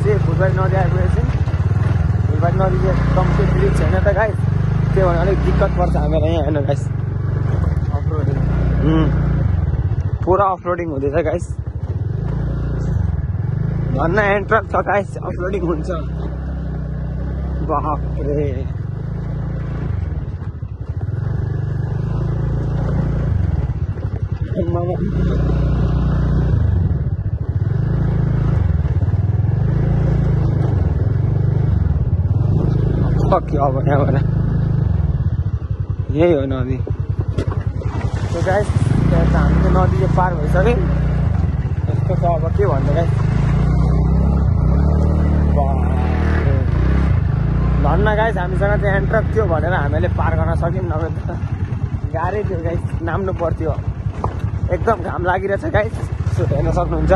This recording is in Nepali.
चाहिँ फुलबारी नदी आइपुगेको छौँ। फुलबारी नदी चाहिँ एकदम चाहिँ ब्रिज छैन त गाइस, त्यो भने अलिक दिक्कत पर्छ हामीलाई यहाँ हेर्नु गाइस। अफरोडिङ पुरा अफरोडिङ हुँदैछ गाइस। भन्न एन्ट्रक छ गाइस, अफरोडिङ हुन्छ। बाफ्रे सक्यो अब यहाँबाट यही हो नदी। त्यो गाइस त्यहाँ त हामीले नदी चाहिँ पार भइसक्यो। यस्तो छ अब के भन्नु गाइस। धन्न गाइस हामीसँग चाहिँ एन्ट्रक थियो भनेर हामीले पार गर्न सक्यौँ, नभए त गाह्रै थियो गाइस, नाम्नु पर्थ्यो। एकदम घाम लागिरहेछ गाइस, यसो हेर्न सक्नुहुन्छ।